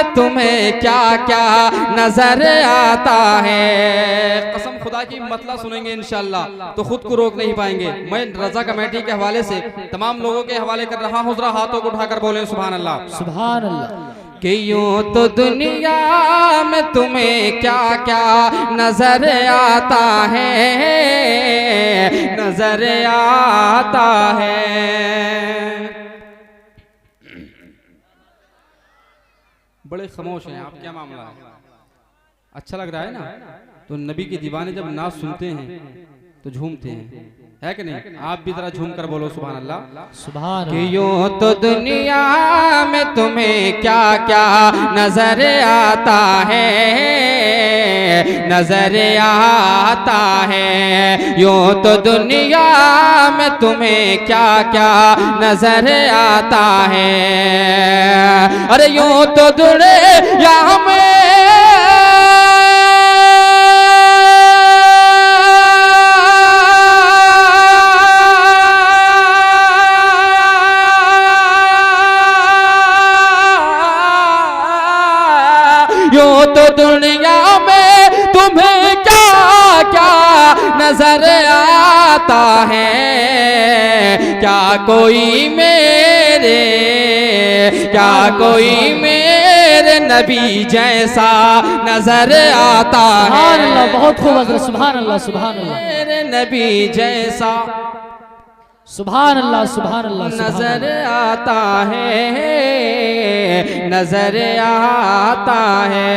में तुम्हें क्या क्या नजर आता है। कसम खुदा की मतला सुनेंगे इंशाअल्लाह तो खुद को रोक नहीं पाएंगे। मैं रजा कमेटी के हवाले से तमाम लोगों के हवाले कर रहा हूँ, जरा हाथों को उठाकर बोलें सुभान अल्लाह सुभान अल्लाह। कि यूं तो दुनिया में तुम्हें क्या क्या नजर आता है, नजर आता है। बड़े खामोश हैं आप, क्या मामला है? अच्छा लग रहा है ना? तो नबी के दीवाने जब नाच सुनते हैं तो झूमते हैं, है कि नहीं? आप भी जरा झूम कर बोलो सुभान अल्लाह सुभान। कि यूं तो दुनिया में तुम्हें क्या क्या नजर आता है, नजर आता है। यूं तो दुनिया में तुम्हें क्या क्या नजर आता है। अरे यूं तो दुनिया में यूं तो दुनिया में तुम्हें क्या क्या नजर आता है। क्या कोई मेरे, क्या कोई मेरे नबी जैसा नजर आता है। सुभान अल्लाह, बहुत खूब हज़रत, सुभान अल्लाह सुभान अल्लाह। मेरे नबी जैसा सुभान अल्लाह सुभान अल्लाह नजर आता है, नजर आता है।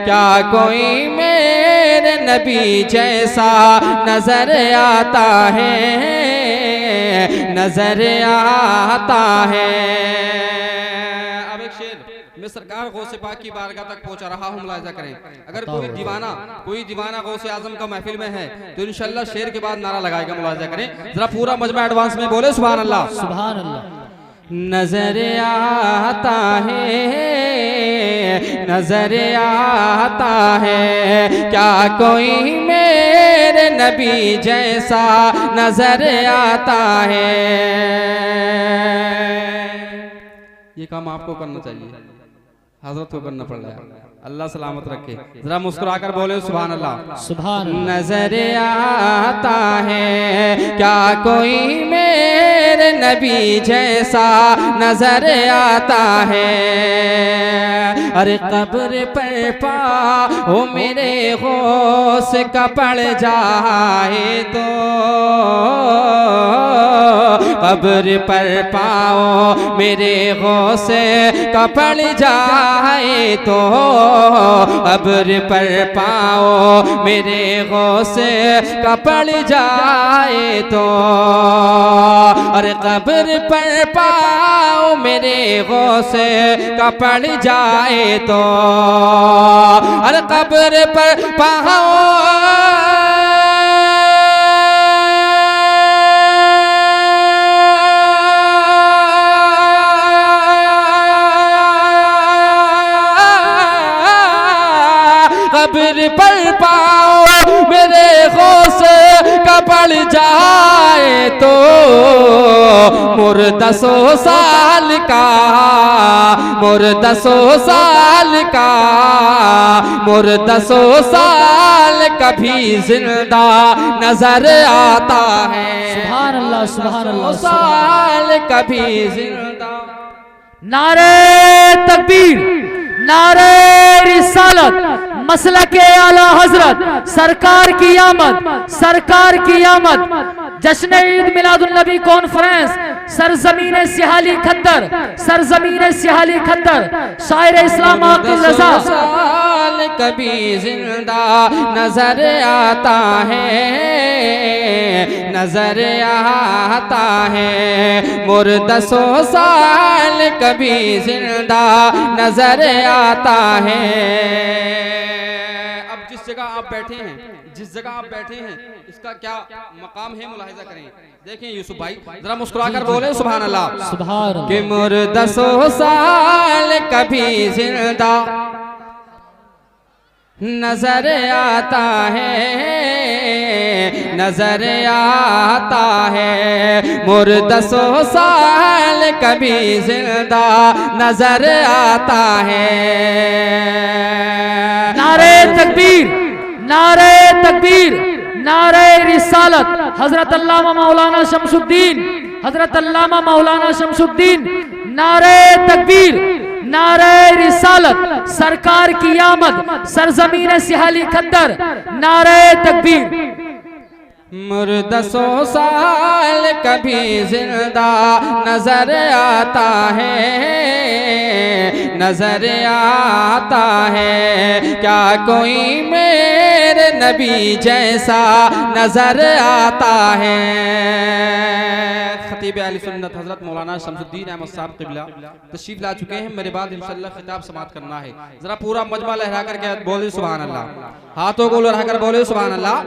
क्या कोई मेरे नबी जैसा नजर आता है, नजर आता है। अब एक शेर मैं सरकार गौसे पाक की बारगाह तक पहुंचा रहा हूं, मुलाहिजा करें। अगर कोई दीवाना गौसे आजम का महफिल में है तो इंशाल्लाह शेर के बाद नारा लगाएगा, मुलाहिजा करें। जरा पूरा मजमा एडवांस में बोले सुभान अल्लाह सुभान अल्लाह। नजर आता है, नजर आता है। क्या कोई मेरे नबी जैसा नजर आता है। ये काम आपको करना चाहिए, हजरत को करना पड़ रहा है। अल्लाह सलामत रखे। जरा मुस्कुराकर बोले सुभान अल्लाह सुभान। नजर आता है, क्या कोई मेरे नबी जैसा नजर आता है। अरे कब्र पर पाओ मेरे गौस का पड़ जाए तो, कब्र पर पाओ मेरे गौस का पड़ जाए तो, कब्र पर पाओ मेरे गौस का पड़ जाए तो। अरे कब्र पर पाओ मेरे गौस का पड़ जाए तो, अरे कब्र पर पाओ कब्र पर पाओ मेरे गौस का पड़ जाए तो, मुर्दा 100 साल का, मुर्दा 100 साल का, मुर्दा 100 साल कभी जिंदा नजर आता है। सुभान अल्लाह सुभान अल्लाह। साल कभी जिंदा। नारे तकबीर, नारे रिसालत, मसलके आला हजरत, सरकार की आमद, सरकार की आमद। जश्न ईद मिलादुन नबी कॉन्फ्रेंस सरजमीन सिहाली खद्दर, सरजमीन सिहाली खद्दर, शायर इस्लाम आकिल रजा साल कभी जिंदा नजर आता है, नजर आता है। मुर्दा 100 साल कभी जिंदा नजर आता है। अब जिस जगह आप बैठे हैं, जिस जगह आप बैठे हैं, इसका क्या मकाम है मुलाहिजा करें। देखें यूसुफ भाई, जरा मुस्कुराकर बोले सुभान अल्लाह सुभान अल्लाह। कि मुर्दा 100 साल कभी जिंदा नजर आता है, नजर आता है, मुर्दा 100 साल कभी जिंदा नजर आता है। नारे तकबीर, नारे तकबीर, नारे रिसालत। हजरत अल्लामा मौलाना शमसुद्दीन, हजरत अल्लामा मौलाना शमसुद्दीन। नारे तकबीर, नारे रिसालत, सरकार की आमद, सरजमीन सिहाली खद्दर। नारे तकबीर। मुर्दा 100 साल कभी जिंदा नजर आता है, नजर आता है, क्या कोई मेरे नबी जैसा नजर आता है। खतीब अहले सुन्नत हजरत मौलाना शमसुद्दीन अहमद साहब क़िबला तशरीफ ला चुके हैं। मेरे बाद इंशाअल्लाह खिताब समाप्त करना है। जरा पूरा मजमा लहरा कर के बोले सुभान अल्लाह, हाथों को लहरा कर बोले सुभान अल्लाह।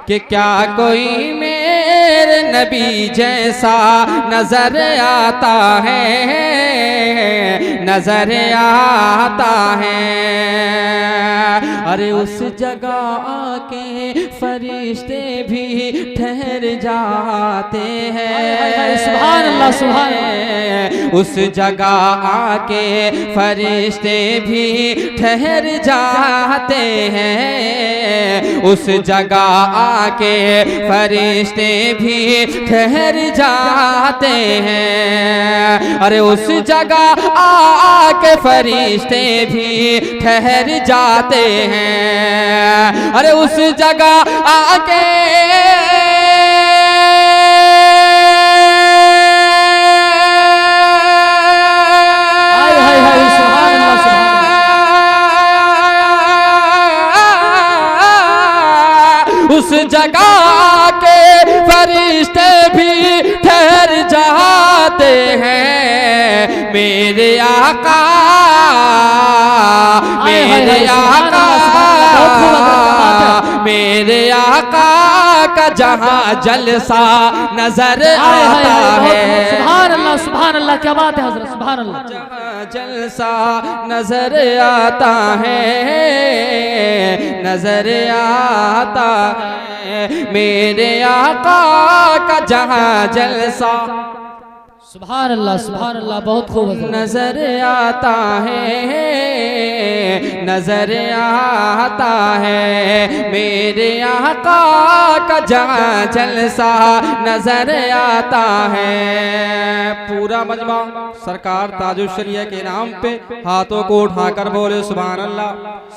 कि क्या कोई मेरे नबी जैसा नजर आता है, नजर आता है। अरे उस जगह आके फरिश्ते भी ठहर जाते हैं। सुभान अल्लाह, सुभान अल्लाह। उस जगह आके फरिश्ते भी ठहर जाते हैं, उस जगह आके फरिश्ते भी ठहर जाते हैं। अरे उस जगह आके फरिश्ते भी ठहर जाते हैं। अरे उस जगह आके उस जगह के फरिश्ते भी ठहर जाते हैं। मेरे आका, मेरे आका, मेरे आका का जहां जलसा नजर आता है। सुभान अल्लाह, सुभान अल्लाह, क्या बात है हजरत, सुभान अल्लाह। जहां जलसा नजर आता है, नजर आता है, मेरे आका का जहां जलसा। सुभान अल्लाह, सुभान अल्लाह, बहुत खूब नजर आता है, नजर आता है, मेरे आका का जहां जलसा नजर आता है। पूरा मजमा सरकार ताजुल शरिया के नाम पे हाथों को उठाकर बोले सुभान अल्लाह,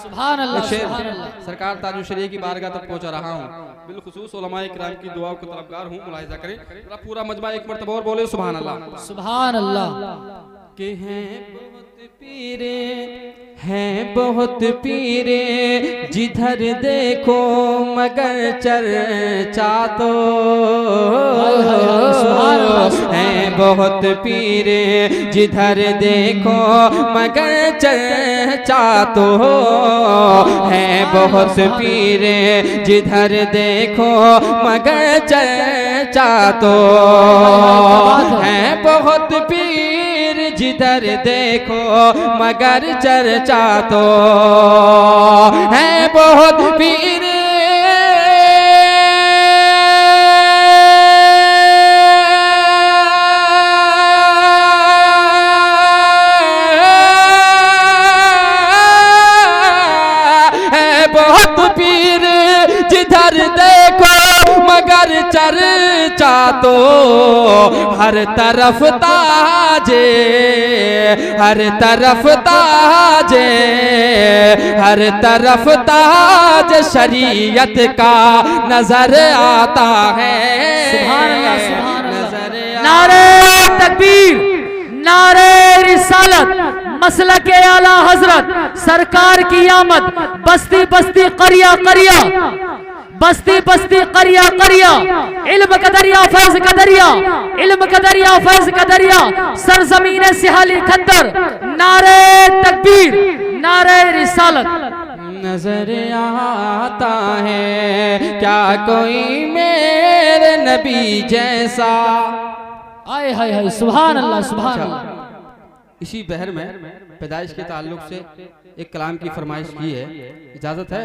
सुभान अल्लाह, सुभान अल्लाह। सरकार ताजुल शरिया की बारगाह तक पहुंचा रहा हूँ। बिलखुसूस उलमाए किराम की दुआओं के तलबगार हूँ। मुलाहिजा करें पूरा मजमा एक मरतबा और बोले सुभान अल्लाह, सुभान अल्लाह। के हैं बहुत पीरे, हैं बहुत पीरे, जिधर देखो मगर चर्चा तो हैं बहुत पीरे, जिधर देखो मगर चर्चा तो हैं बहुत पीरे, जिधर देखो मगर चर्चा तो हैं बहुत पीर, जिधर देखो मगर चर्चा तो है बहुत पीर। बहुत पीर जिधर देखो मगर चर्चा तो हर तरफ ताजे, हर तरफ ताजे, हर तरफ ताज शरीयत का नजर आता है। सुभान अल्लाह, सुभान अल्लाह। नारे तकबीर, नारे रिसालत, मसलक ए आला हजरत, सरकार की आमद, बस्ती बस्ती करिया करिया, बस्ती बस्ती करिया करिया, इल्म का दरिया फैज का दरिया, इल्म का दरिया फैज का दरिया, सरजमीन सिहाली खद्दर। नारे तकबीर, नारे रिसालत। नजर आता है क्या कोई मेरे नबी जैसा। आए हाय हाय, सुभान अल्लाह, सुभान अल्लाह। इसी बहर में पैदाइश के ताल्लुक से एक कलाम की फरमाइश की है, इजाज़त है?